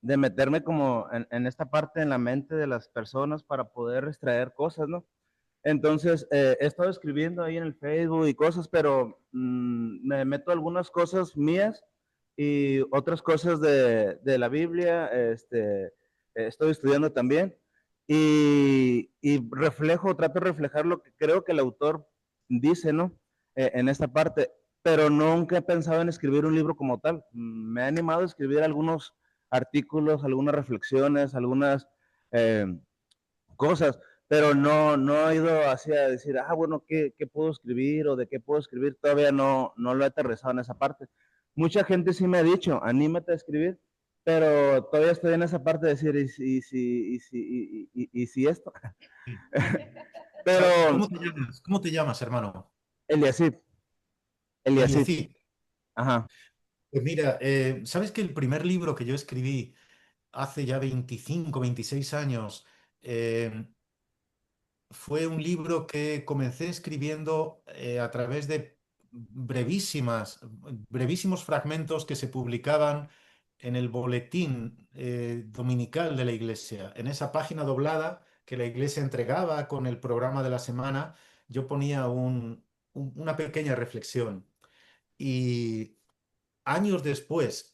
meterme como en esta parte en la mente de las personas para poder extraer cosas, ¿no? Entonces, he estado escribiendo ahí en el Facebook y cosas, pero me meto algunas cosas mías y otras cosas de la Biblia, estoy estudiando también y trato de reflejar lo que creo que el autor dice, ¿no? En esta parte, pero nunca he pensado en escribir un libro como tal. Me ha animado a escribir algunos artículos, algunas reflexiones, algunas eh, cosas, pero no he ido hacia decir, bueno, ¿qué puedo escribir o de qué puedo escribir? Todavía no lo he aterrizado en esa parte. Mucha gente sí me ha dicho, anímate a escribir, pero todavía estoy en esa parte de decir, ¿y si esto? Pero, ¿Cómo te llamas? ¿Cómo te llamas, hermano? Eliasid, Eliacid. ajá. Pues mira, ¿sabes que el primer libro que yo escribí hace ya 25, 26 años, fue un libro que comencé escribiendo a través de brevísimos fragmentos que se publicaban en el boletín dominical de la iglesia? En esa página doblada que la iglesia entregaba con el programa de la semana, yo ponía una pequeña reflexión. Y años después,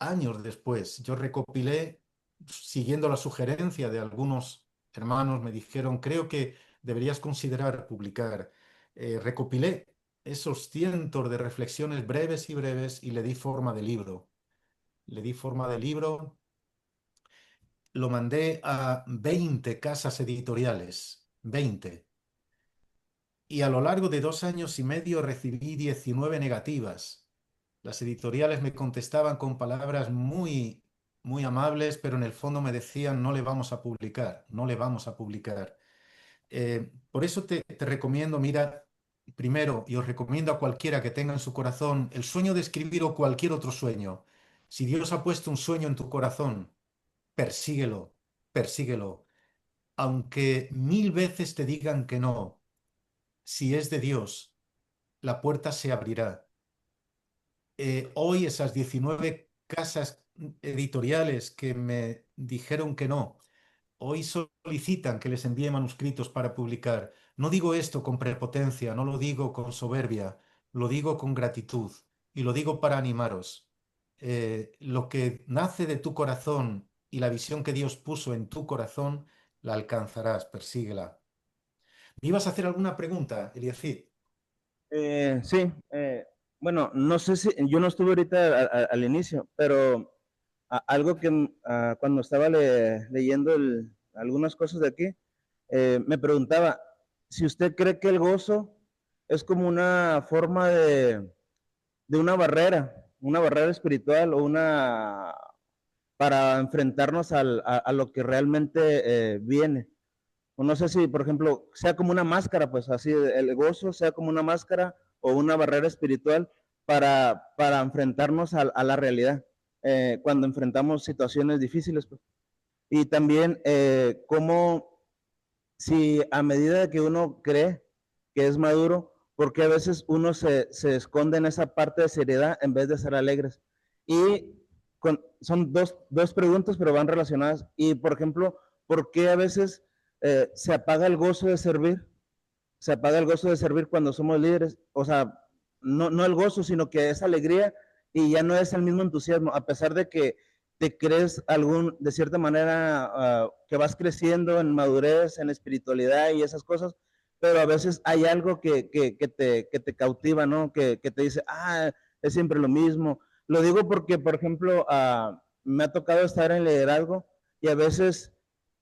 yo recopilé, siguiendo la sugerencia de algunos hermanos, me dijeron, creo que deberías considerar publicar. Recopilé esos cientos de reflexiones breves y breves y le di forma de libro. Le di forma de libro, lo mandé a 20 casas editoriales, 20. Y a lo largo de 2 años y medio recibí 19 negativas. Las editoriales me contestaban con palabras muy, muy amables, pero en el fondo me decían, no le vamos a publicar, no le vamos a publicar. Por eso te recomiendo, mira, primero, y os recomiendo a cualquiera que tenga en su corazón el sueño de escribir o cualquier otro sueño. Si Dios ha puesto un sueño en tu corazón, persíguelo, persíguelo. Aunque 1000 veces te digan que no, si es de Dios, la puerta se abrirá. Hoy esas 19 casas editoriales que me dijeron que no, hoy solicitan que les envíe manuscritos para publicar. No digo esto con prepotencia, no lo digo con soberbia, lo digo con gratitud y lo digo para animaros. Lo que nace de tu corazón y la visión que Dios puso en tu corazón, la alcanzarás, persíguela. ¿Me ibas a hacer alguna pregunta, Eliacid? Sí, bueno, no sé si, yo no estuve ahorita al inicio, pero algo que cuando estaba leyendo algunas cosas de aquí, me preguntaba si usted cree que el gozo es como una forma de una barrera espiritual o para enfrentarnos a lo que realmente viene. O no sé si, por ejemplo, sea como una máscara, pues así, el gozo sea como una máscara o una barrera espiritual para enfrentarnos a la realidad cuando enfrentamos situaciones difíciles. Pues. Y también como si a medida de que uno cree que es maduro, porque a veces uno se esconde en esa parte de seriedad en vez de ser alegres. Y son dos preguntas, pero van relacionadas. Y, por ejemplo, ¿por qué a veces se apaga el gozo de servir? Se apaga el gozo de servir cuando somos líderes. O sea, no el gozo, sino que es alegría y ya no es el mismo entusiasmo, a pesar de que te crees de cierta manera, que vas creciendo en madurez, en espiritualidad y esas cosas, pero a veces hay algo que te cautiva, ¿no? Que te dice, es siempre lo mismo. Lo digo porque, por ejemplo, me ha tocado estar en liderazgo y a veces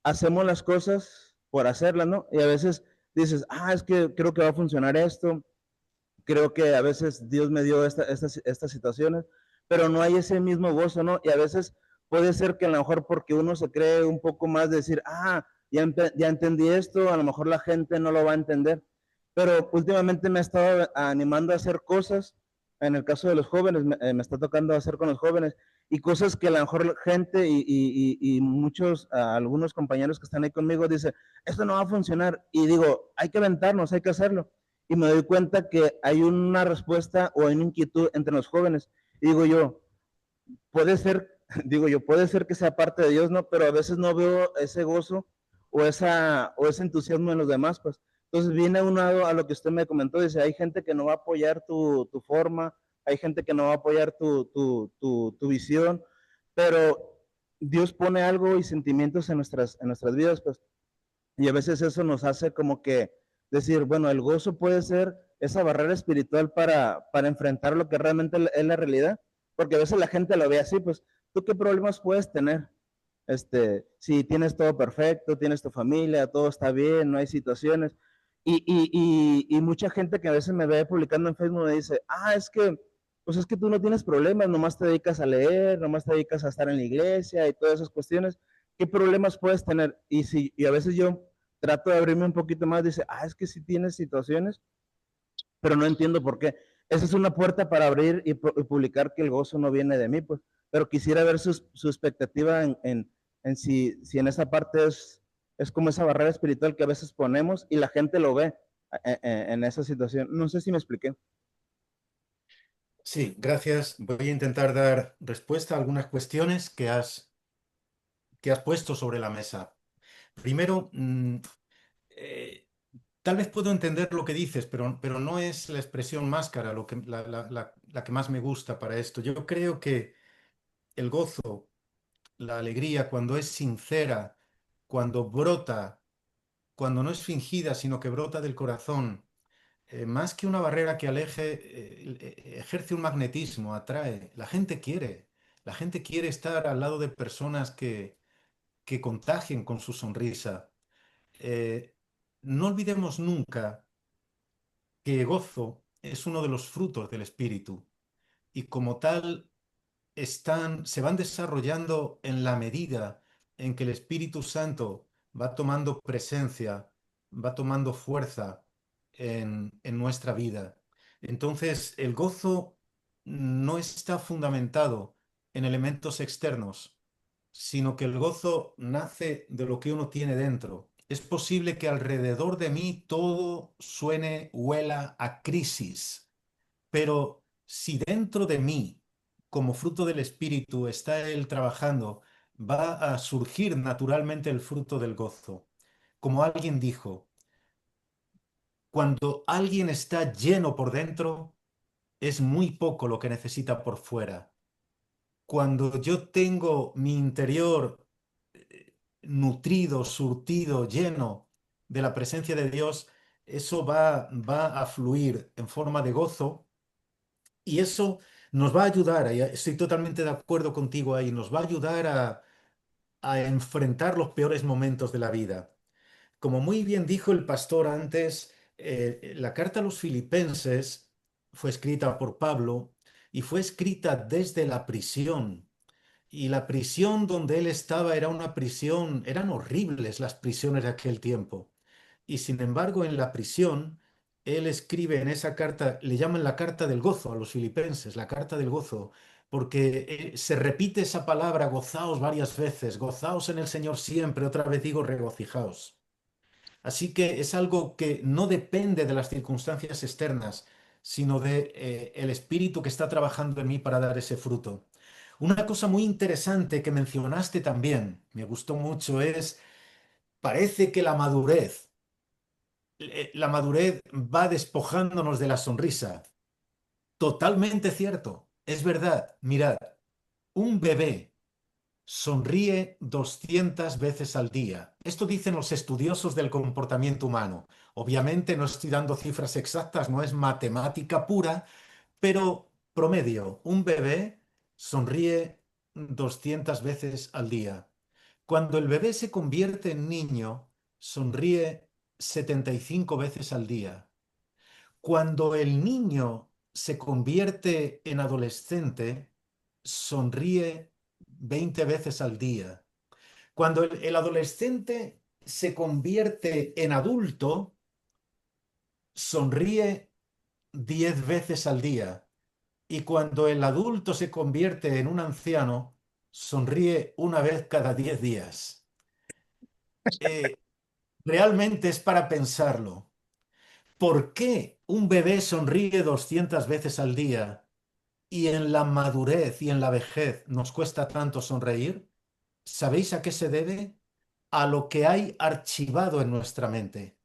hacemos las cosas por hacerlas, ¿no? Y a veces dices, es que creo que va a funcionar esto, creo que a veces Dios me dio estas situaciones, pero no hay ese mismo gozo, ¿no? Y a veces puede ser que a lo mejor porque uno se cree un poco más de decir, ya entendí esto, a lo mejor la gente no lo va a entender, pero últimamente me he estado animando a hacer cosas, en el caso de los jóvenes, me está tocando hacer con los jóvenes, y cosas que a lo mejor gente y muchos, algunos compañeros que están ahí conmigo dicen, esto no va a funcionar, y digo, hay que aventarnos, hay que hacerlo, y me doy cuenta que hay una respuesta o hay una inquietud entre los jóvenes, y digo yo, puede ser, puede ser que sea parte de Dios, ¿no? Pero a veces no veo ese gozo o ese entusiasmo en los demás, pues. Entonces viene aunado a lo que usted me comentó, dice, hay gente que no va a apoyar tu forma, hay gente que no va a apoyar tu visión, pero Dios pone algo y sentimientos en nuestras vidas, pues, y a veces eso nos hace como que decir, bueno, el gozo puede ser esa barrera espiritual para enfrentar lo que realmente es la realidad, porque a veces la gente lo ve así, pues, ¿tú qué problemas puedes tener? Si tienes todo perfecto, tienes tu familia, todo está bien, no hay situaciones. Y mucha gente que a veces me ve publicando en Facebook me dice, pues es que tú no tienes problemas, nomás te dedicas a leer, nomás te dedicas a estar en la iglesia y todas esas cuestiones. ¿Qué problemas puedes tener? Y a veces yo trato de abrirme un poquito más, dice, es que sí tienes situaciones, pero no entiendo por qué. Esa es una puerta para abrir y publicar que el gozo no viene de mí, pues, pero quisiera ver su expectativa en si en esa parte es como esa barrera espiritual que a veces ponemos y la gente lo ve en esa situación. No sé si me expliqué. Sí, gracias. Voy a intentar dar respuesta a algunas cuestiones que has puesto sobre la mesa. Primero, eh, tal vez puedo entender lo que dices, pero no es la expresión máscara la que más me gusta para esto. Yo creo que el gozo, la alegría, cuando es sincera, cuando brota, cuando no es fingida, sino que brota del corazón, más que una barrera que aleje, ejerce un magnetismo, atrae. La gente quiere estar al lado de personas que contagien con su sonrisa. Eh, no olvidemos nunca que gozo es uno de los frutos del espíritu y como tal se van desarrollando en la medida en que el Espíritu Santo va tomando presencia, va tomando fuerza en nuestra vida. Entonces, el gozo no está fundamentado en elementos externos, sino que el gozo nace de lo que uno tiene dentro. Es posible que alrededor de mí todo suene, huela a crisis, pero si dentro de mí, como fruto del Espíritu, está Él trabajando, va a surgir naturalmente el fruto del gozo. Como alguien dijo, cuando alguien está lleno por dentro, es muy poco lo que necesita por fuera. Cuando yo tengo mi interior nutrido, surtido, lleno de la presencia de Dios, eso va a fluir en forma de gozo y eso nos va a ayudar, y estoy totalmente de acuerdo contigo ahí, nos va a ayudar a enfrentar los peores momentos de la vida. Como muy bien dijo el pastor antes, la carta a los filipenses fue escrita por Pablo y fue escrita desde la prisión. Y la prisión donde él estaba era una prisión, eran horribles las prisiones de aquel tiempo. Y sin embargo, en la prisión, él escribe en esa carta, le llaman la carta del gozo a los filipenses, la carta del gozo, porque se repite esa palabra, gozaos varias veces, gozaos en el Señor siempre, otra vez digo, regocijaos. Así que es algo que no depende de las circunstancias externas, sino de el espíritu que está trabajando en mí para dar ese fruto. Una cosa muy interesante que mencionaste también, me gustó mucho, es, parece que la madurez va despojándonos de la sonrisa. Totalmente cierto, es verdad. Mirad, un bebé sonríe 200 veces al día. Esto dicen los estudiosos del comportamiento humano. Obviamente no estoy dando cifras exactas, no es matemática pura, pero promedio, un bebé sonríe 200 veces al día. Cuando el bebé se convierte en niño, sonríe 75 veces al día. Cuando el niño se convierte en adolescente, sonríe 20 veces al día. Cuando el adolescente se convierte en adulto, sonríe 10 veces al día. Y cuando el adulto se convierte en un anciano, sonríe una vez cada 10 días. Eh, Realmente es para pensarlo. ¿Por qué un bebé sonríe 200 veces al día y en la madurez y en la vejez nos cuesta tanto sonreír? ¿Sabéis a qué se debe? A lo que hay archivado en nuestra mente.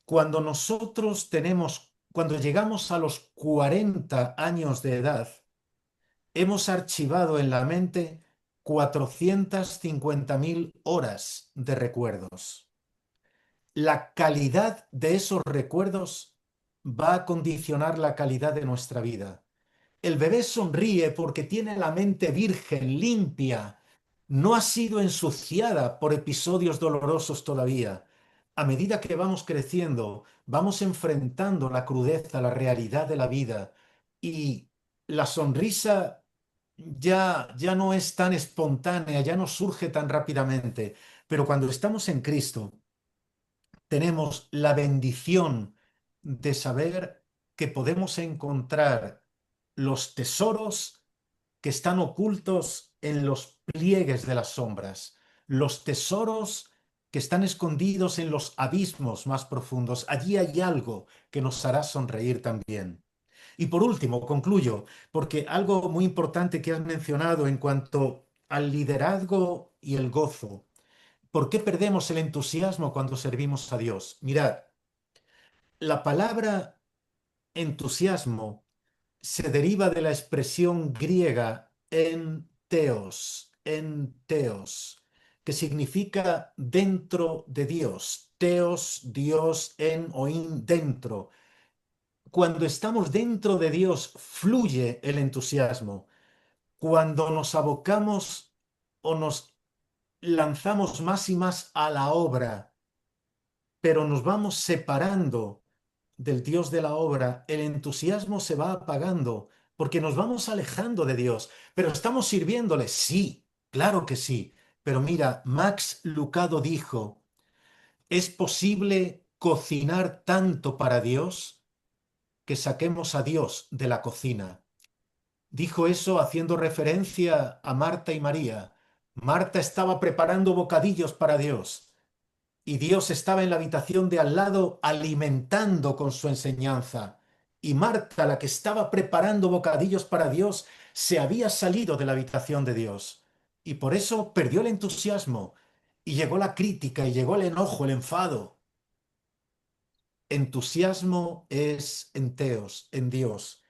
Cuando llegamos a los 40 años de edad, hemos archivado en la mente 450.000 horas de recuerdos. La calidad de esos recuerdos va a condicionar la calidad de nuestra vida. El bebé sonríe porque tiene la mente virgen, limpia, no ha sido ensuciada por episodios dolorosos todavía. A medida que vamos creciendo, vamos enfrentando la crudeza, la realidad de la vida y la sonrisa ya no es tan espontánea, ya no surge tan rápidamente. Pero cuando estamos en Cristo, tenemos la bendición de saber que podemos encontrar los tesoros que están ocultos en los pliegues de las sombras, los tesoros que están escondidos en los abismos más profundos. Allí hay algo que nos hará sonreír también. Y por último, concluyo, porque algo muy importante que has mencionado en cuanto al liderazgo y el gozo. ¿Por qué perdemos el entusiasmo cuando servimos a Dios? Mirad, la palabra entusiasmo se deriva de la expresión griega en teos, que significa dentro de Dios. Teos, Dios, en o in, dentro. Cuando estamos dentro de Dios, fluye el entusiasmo. Cuando nos abocamos o nos lanzamos más y más a la obra, pero nos vamos separando del Dios de la obra, el entusiasmo se va apagando porque nos vamos alejando de Dios, pero estamos sirviéndole, sí, claro que sí. Pero mira, Max Lucado dijo, ¿es posible cocinar tanto para Dios que saquemos a Dios de la cocina? Dijo eso haciendo referencia a Marta y María. Marta estaba preparando bocadillos para Dios. Y Dios estaba en la habitación de al lado alimentando con su enseñanza. Y Marta, la que estaba preparando bocadillos para Dios, se había salido de la habitación de Dios. Y por eso perdió el entusiasmo. Y llegó la crítica, y llegó el enojo, el enfado. Entusiasmo es en teos, en Dios.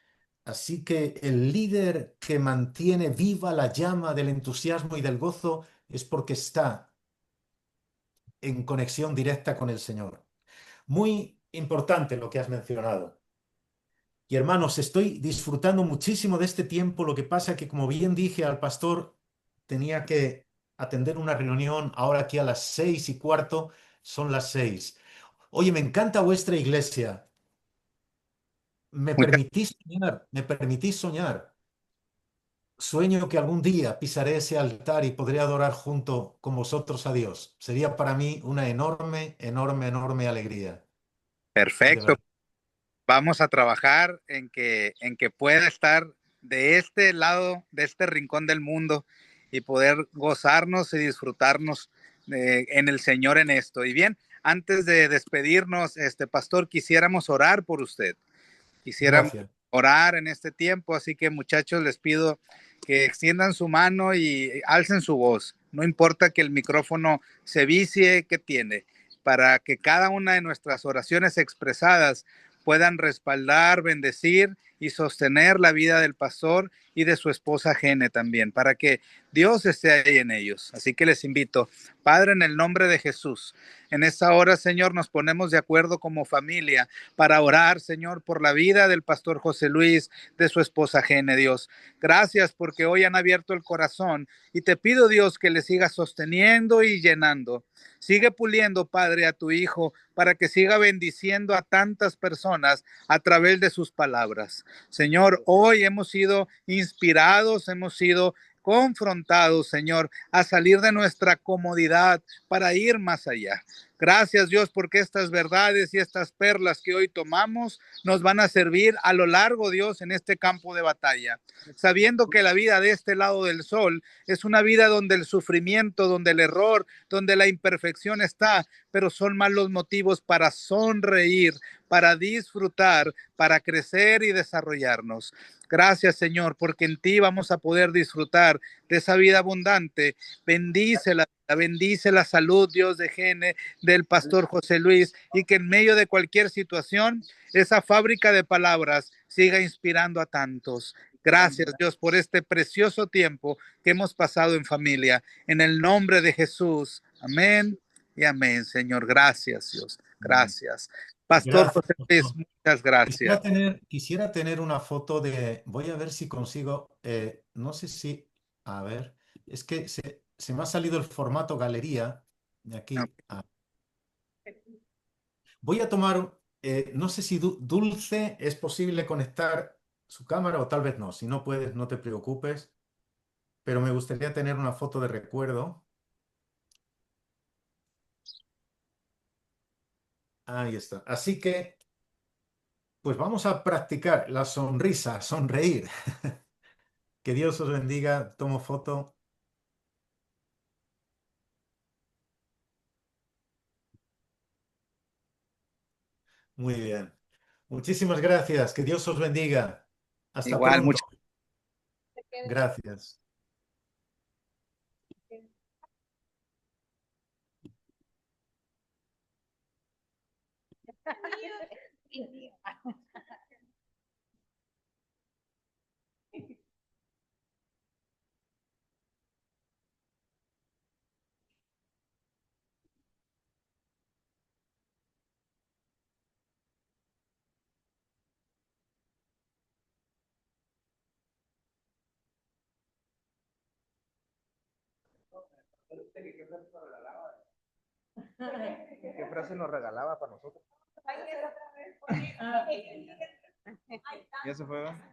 Así que el líder que mantiene viva la llama del entusiasmo y del gozo es porque está en conexión directa con el Señor. Muy importante lo que has mencionado. Y hermanos, estoy disfrutando muchísimo de este tiempo. Lo que pasa que, como bien dije al pastor, tenía que atender una reunión ahora aquí a las 6:15, son las 6. Oye, me encanta vuestra iglesia. Muchas Me permitís soñar. Sueño que algún día pisaré ese altar y podré adorar junto con vosotros a Dios. Sería para mí una enorme, enorme, enorme alegría. De Perfecto. verdad. Vamos a trabajar en que pueda estar de este lado, de este rincón del mundo y poder gozarnos y disfrutarnos en el Señor en esto. Y bien, Antes de despedirnos, pastor, quisiéramos orar por usted. Quisiéramos Gracias. orar en este tiempo, así que muchachos, les pido que extiendan su mano y alcen su voz. No importa que el micrófono se vicie, que tiene, para que cada una de nuestras oraciones expresadas puedan respaldar, bendecir y sostener la vida del pastor y de su esposa Gene también, para que Dios esté ahí en ellos. Así que les invito, Padre, en el nombre de Jesús, en esta hora, Señor, nos ponemos de acuerdo como familia para orar, Señor, por la vida del pastor José Luis, de su esposa Gene, Dios. Gracias porque hoy han abierto el corazón y te pido, Dios, que le sigas sosteniendo y llenando. Sigue puliendo, Padre, a tu hijo para que siga bendiciendo a tantas personas a través de sus palabras. Señor, hoy hemos sido inspirados, hemos sido confrontados, Señor, a salir de nuestra comodidad para ir más allá. Gracias, Dios, porque estas verdades y estas perlas que hoy tomamos nos van a servir a lo largo, Dios, en este campo de batalla, sabiendo que la vida de este lado del sol es una vida donde el sufrimiento, donde el error, donde la imperfección está, pero son más los motivos para sonreír, para disfrutar, para crecer y desarrollarnos. Gracias, Señor, porque en ti vamos a poder disfrutar de esa vida abundante. Bendice la salud, Dios, de Gene, del pastor José Luis, y que en medio de cualquier situación, esa fábrica de palabras siga inspirando a tantos. Gracias, Dios, por este precioso tiempo que hemos pasado en familia. En el nombre de Jesús. Amén y amén, Señor. Gracias, Dios. Gracias. Pastor Gracias, José Luis, doctor. muchas gracias. Quisiera tener una foto de, voy a ver si consigo, no sé si, a ver, es que se me ha salido el formato galería de aquí. Voy a tomar, no sé si Dulce es posible conectar su cámara o tal vez no. Si no puedes, no te preocupes, pero me gustaría tener una foto de recuerdo. Ahí está. Así que, pues vamos a practicar la sonrisa, sonreír. Que Dios os bendiga. Tomo foto. Muy bien. Muchísimas gracias. Que Dios os bendiga. Hasta Igual, pronto. muchas Gracias. ¿Qué frase nos regalaba para nosotros? Ya se fue, ¿verdad?